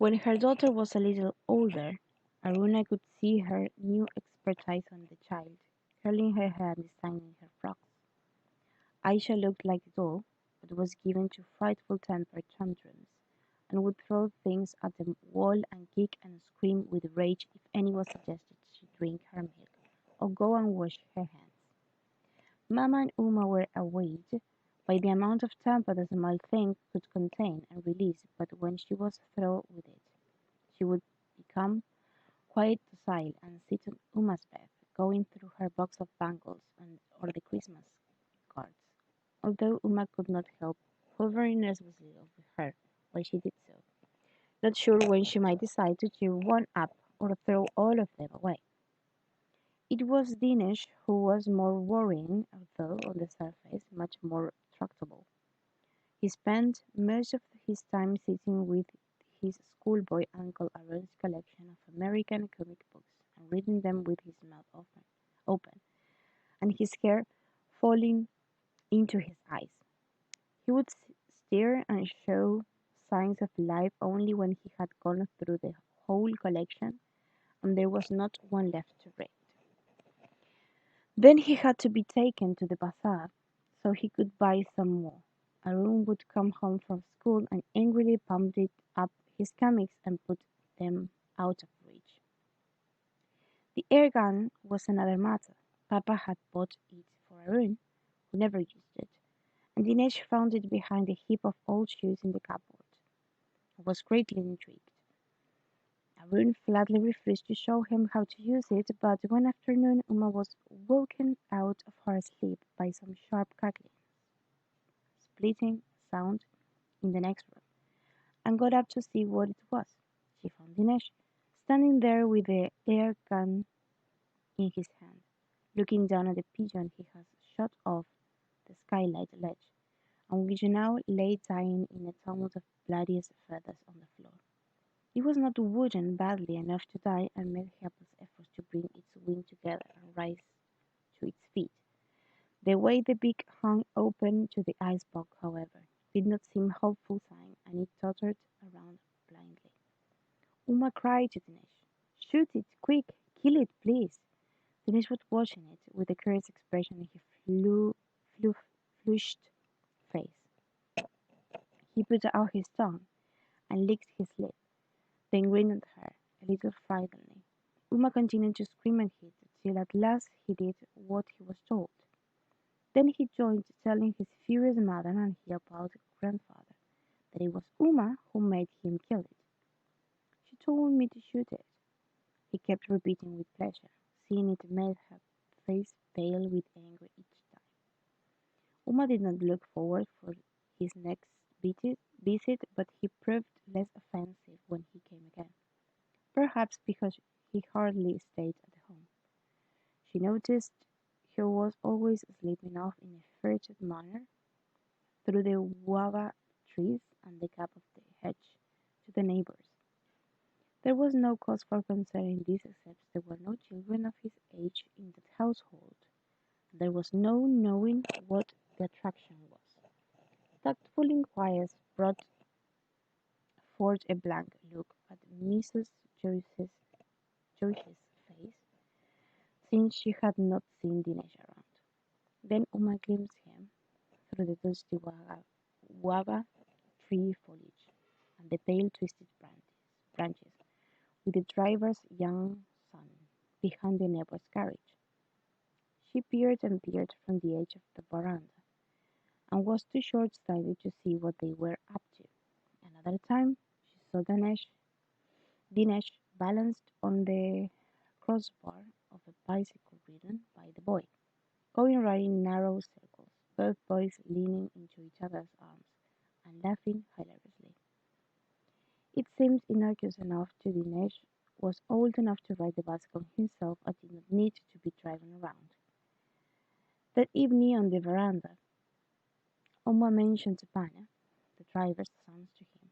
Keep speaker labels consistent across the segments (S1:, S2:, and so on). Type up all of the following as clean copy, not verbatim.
S1: When her daughter was a little older, Aruna could see her new expertise on the child, curling her hair and designing her frocks. Aisha looked like a doll, but was given to frightful temper tantrums, and would throw things at the wall and kick and scream with rage if anyone suggested she drink her milk or go and wash her hands. Mama and Uma were awed by the amount of temper the small thing could contain and release, but when she was through with it, she would become quite docile and sit on Uma's bed, going through her box of bangles or the Christmas cards, although Uma could not help hovering nervously over her while she did so, not sure when she might decide to chew one up or throw all of them away. It was Dinesh who was more worrying, although on the surface much more tractable. He spent most of his time sitting with his schoolboy uncle Arun's collection of American comic books and reading them with his mouth open, and his hair falling into his eyes. He would stare and show signs of life only when he had gone through the whole collection and there was not one left to read. Then he had to be taken to the bazaar so he could buy some more. Arun would come home from school and angrily pumped up his comics and put them out of reach. The air gun was another matter. Papa had bought it for Arun, who never used it, and Dinesh found it behind a heap of old shoes in the cupboard. I was greatly intrigued. Arun flatly refused to show him how to use it, but one afternoon Uma was woken out of her sleep by some sharp crackling, splitting sound in the next room, and got up to see what it was. She found Dinesh standing there with the air gun in his hand, looking down at the pigeon he had shot off the skylight ledge, and which now lay dying in a tumult of bloodiest feathers on the floor. It was not wooden badly enough to die and made helpless efforts to bring its wing together and rise to its feet. The way the beak hung open to the icebox, however, did not seem hopeful sign, and it tottered around blindly. Uma cried to Dinesh, "Shoot it, quick! Kill it, please!" Dinesh was watching it with a curious expression on his flu, flushed face. He put out his tongue and licked his lip, then grinned at her, a little frighteningly. Uma continued to scream and hit, till at last he did what he was told. Then he joined, telling his furious mother and help-out grandfather that it was Uma who made him kill it. She told me to shoot it, he kept repeating with pleasure, seeing it made her face pale with anger each time. Uma did not look forward for his next visit, but he proved less offensive when he came again, perhaps because he hardly stayed at home. She noticed he was always sleeping off in a furtive manner through the guava trees and the gap of the hedge to the neighbors. There was no cause for concern in this except there were no children of his age in that household, and there was no knowing what the attraction was. Tactful inquiries brought forth a blank look at Mrs. Joyce's face, since she had not seen Dinesh around. Then Uma glimpsed him through the dusty guava tree foliage and the pale twisted branches, with the driver's young son behind the neighbor's carriage. She peered and peered from the edge of the veranda, and was too short-sighted to see what they were up to. Another time she saw Dinesh balanced on the crossbar of a bicycle ridden by the boy, going round in narrow circles, both boys leaning into each other's arms and laughing hilariously. It seemed innocuous enough to Dinesh was old enough to ride the bicycle himself and did not need to be driven around. That evening on the veranda, Oma mentioned Pana, the driver's son, to him,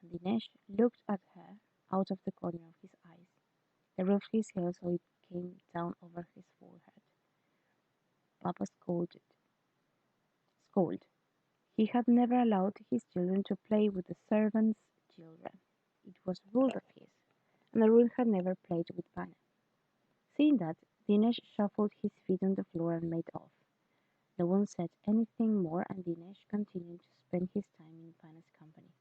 S1: and Dinesh looked at her out of the corner of his eyes, the roof of his hair so it came down over his forehead. Papa scolded. He had never allowed his children to play with the servants' children, it was ruled of his, and Arun had never played with Pana. Seeing that, Dinesh shuffled his feet on the floor and made off. No one said anything more, and Dinesh continued to spend his time in Pana's company,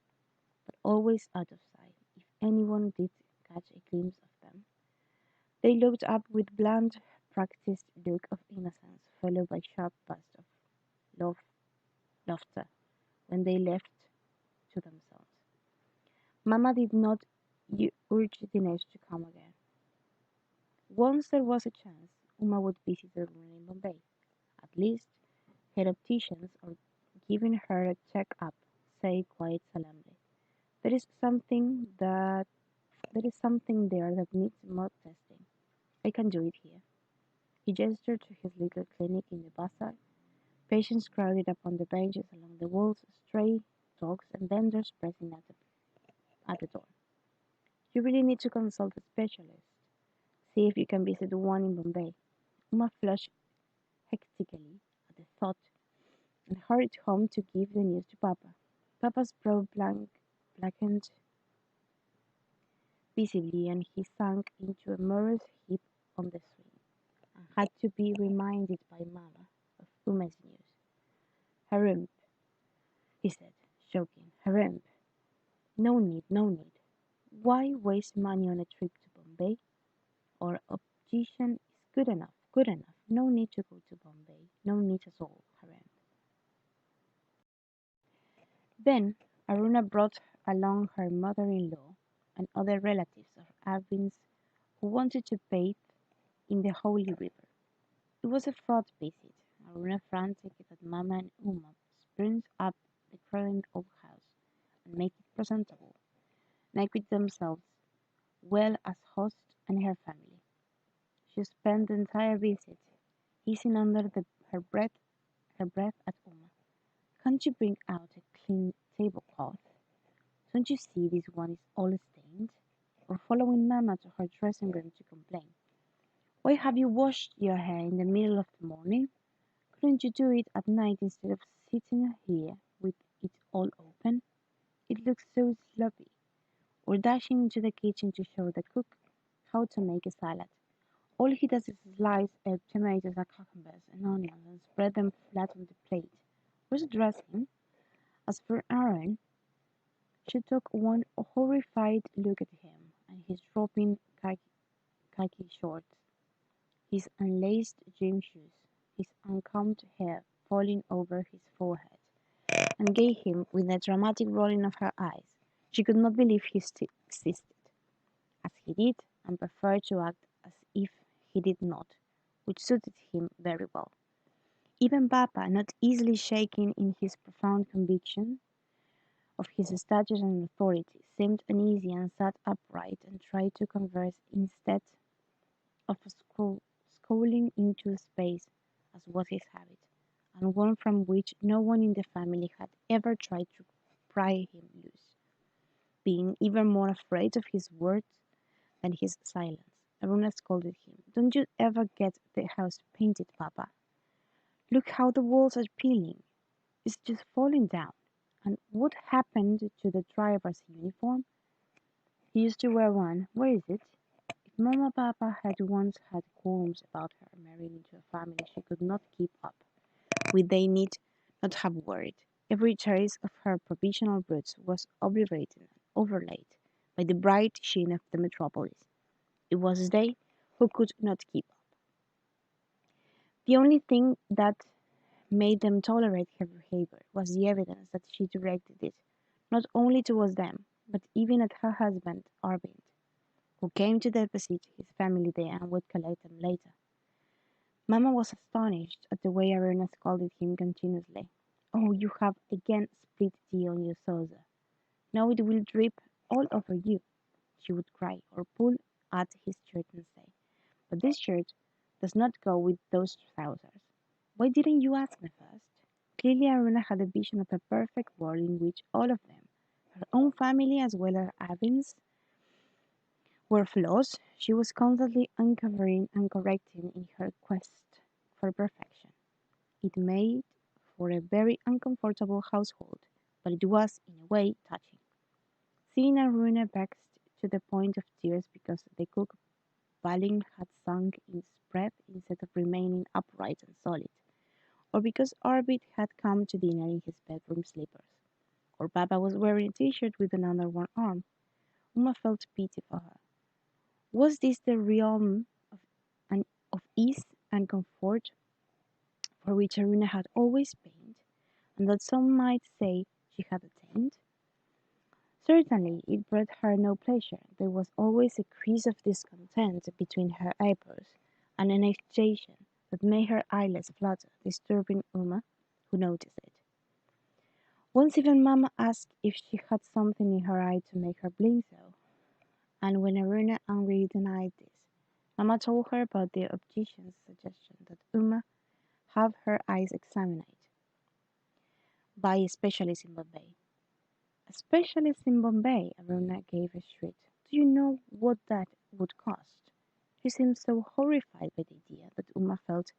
S1: but always out of sight. If anyone did catch a glimpse of them, they looked up with bland, practiced look of innocence, followed by sharp bursts of laugh- laughter when they left to themselves. Mama did not urge Dinesh to come again. Once there was a chance, Uma would visit the woman in Bombay. At least her opticians are giving her a check-up, say quite solemnly. There is something that there is something there that needs more testing. I can do it here. He gestured to his little clinic in the bazaar. Patients crowded upon the benches along the walls, stray dogs and vendors pressing at the door. You really need to consult a specialist. See if you can visit one in Bombay. Uma flushed hectically at the thought and hurried home to give the news to Papa. Papa's brow blackened visibly, and he sank into a morose heap on the swing, and had to be reminded by Mama of Uma's news. Harem, he said, choking. Harem. No need, no need. Why waste money on a trip to Bombay? Our optician is good enough, good enough. No need to go to Bombay. No need at all, Harem. Then Aruna brought along her mother-in-law and other relatives of Arvin's who wanted to bathe in the holy river. It was a fraught visit. Aruna frantic that Mama and Uma spruce up the crowded old house and make it presentable, and equip themselves well as host and her family. She spent the entire visit hissing under her breath at Uma. Can't you bring out a clean tablecloth? Don't you see this one is all stained? Or following Mamma to her dressing room to complain. Why have you washed your hair in the middle of the morning? Couldn't you do it at night instead of sitting here with it all open? It looks so sloppy. Or dashing into the kitchen to show the cook how to make a salad. All he does is slice tomatoes and cucumbers and onions and spread them flat on the plate. Where's the dressing? As for Aaron, she took one horrified look at him and his dropping khaki shorts, his unlaced gym shoes, his uncombed hair falling over his forehead, and gave him, with a dramatic rolling of her eyes, she could not believe he still existed, as he did, and preferred to act as if he did not, which suited him very well. Even Papa, not easily shaken in his profound conviction of his status and authority, seemed uneasy and sat upright and tried to converse instead of scowling into space, as was his habit, and one from which no one in the family had ever tried to pry him loose, being even more afraid of his words than his silence. Aruna scolded him. Don't you ever get the house painted, Papa? Look how the walls are peeling. It's just falling down. And what happened to the driver's uniform? He used to wear one. Where is it? If Mama Papa had once had qualms about her marrying into a family she could not keep up with, they need not have worried. Every trace of her provisional roots was obliterated and overlaid by the bright sheen of the metropolis. It was they who could not keep up. The only thing that made them tolerate her behavior was the evidence that she directed it, not only towards them, but even at her husband, Arvind, who came to deposit his family there and would collect them later. Mamma was astonished at the way Aruna scolded him continuously. Oh, you have again spilled tea on your saucer. Now it will drip all over you, she would cry, or pull at his shirt and say, but this shirt does not go with those trousers. Why didn't you ask me first? Clearly Aruna had a vision of a perfect world in which all of them, her own family as well as Arvind's, were flaws she was constantly uncovering and correcting in her quest for perfection. It made for a very uncomfortable household, but it was, in a way, touching. seen Aruna vexed to the point of tears because the cook Balin had sunk in spread instead of remaining upright and solid, or because Arvid had come to dinner in his bedroom slippers, or Baba was wearing a t-shirt with another one arm. Uma felt pity for her. Was this the realm of, of ease and comfort for which Aruna had always pined, and that some might say she had attained? Certainly it brought her no pleasure; there was always a crease of discontent between her eyebrows, and an agitation that made her eyelids flutter, disturbing Uma, who noticed it. Once even Mamma asked if she had something in her eye to make her blink so, and when Aruna angrily denied this, Mamma told her about the obstetrician's suggestion that Uma have her eyes examined by a specialist in Bombay. A specialist in Bombay, Aruna gave a shriek. Do you know what that would cost? She seemed so horrified by the idea that Uma felt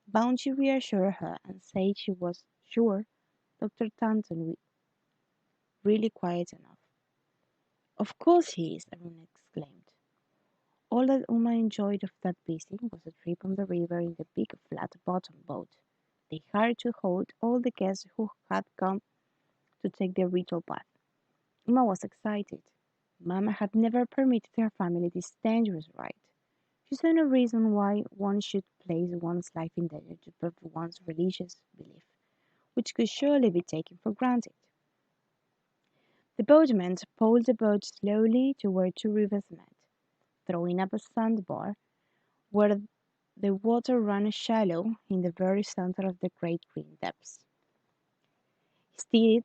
S1: bound to reassure her and say she was sure Dr. Tanton was really quiet enough. Of course he is, Aruna exclaimed. All that Uma enjoyed of that visit was a trip on the river in the big flat-bottomed boat they hired to hold all the guests who had come to take their ritual bath. Uma was excited. Mamma had never permitted her family this dangerous ride. She saw no reason why one should place one's life in danger to prove one's religious belief, which could surely be taken for granted. The boatmen poled the boat slowly to where two rivers met, throwing up a sandbar where the water ran shallow in the very center of the great green depths. He steered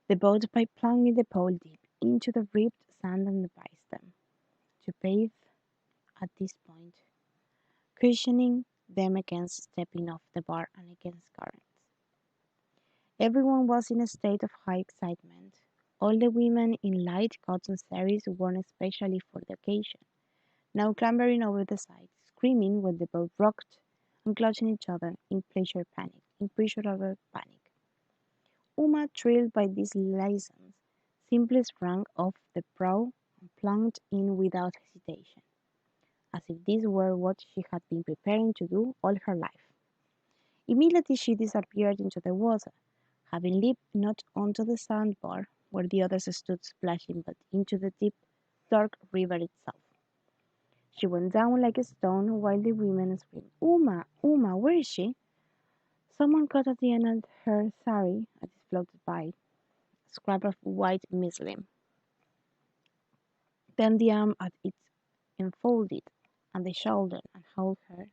S1: the boat by plunging the pole deep into the ribbed sand and advised them to bathe at this point, cushioning them against stepping off the bar and against currents. Everyone was in a state of high excitement, all the women in light cotton saris worn especially for the occasion, now clambering over the side, screaming when the boat rocked, and clutching each other in pleasurable panic. Uma, thrilled by this license, simply sprang off the prow and plunged in without hesitation, as if this were what she had been preparing to do all her life. Immediately she disappeared into the water, having leaped not onto the sandbar where the others stood splashing, but into the deep, dark river itself. She went down like a stone while the women screamed, Uma, Uma, where is she? Someone caught at the end of her sari as it floated by, a scrap of white muslin. Then the arm at it enfolded, and the shoulder, and hauled her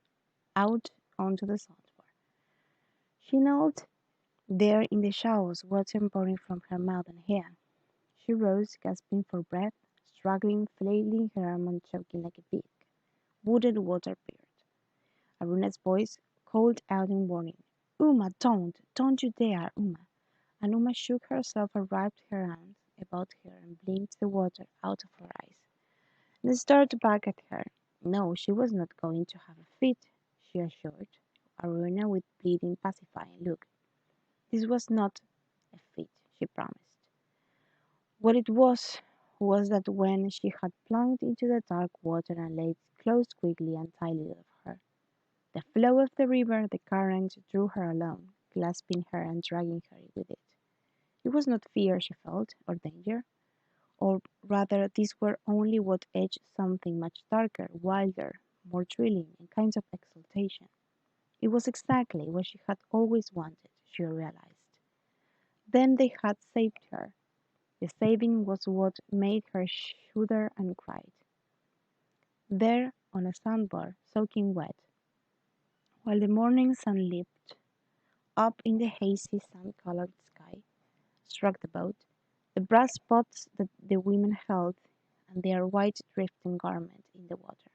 S1: out onto the sandbar. She knelt there in the shallows, water pouring from her mouth and hair. She rose, gasping for breath, struggling, flailing her arm and choking like a big, wounded water bird. Aruna's voice called out in warning, Uma, don't you dare, Uma. And Uma shook herself and wrapped her arms about her and blinked the water out of her eyes, and stared back at her. No, she was not going to have a fit, she assured Aruna with pleading, pacifying look. This was not a fit, she promised. What it was that when she had plunged into the dark water and lay closed quickly and tightly of her, the flow of the river, the current, drew her along, clasping her and dragging her with it. It was not fear she felt, or danger, or rather these were only what edged something much darker, wilder, more thrilling, and kinds of exultation. It was exactly what she had always wanted, she realized. Then they had saved her. The saving was what made her shudder and cry. There, on a sandbar, soaking wet, while the morning sun leaped up in the hazy sand-colored sky, struck the boat, the brass pots that the women held, and their white drifting garments in the water.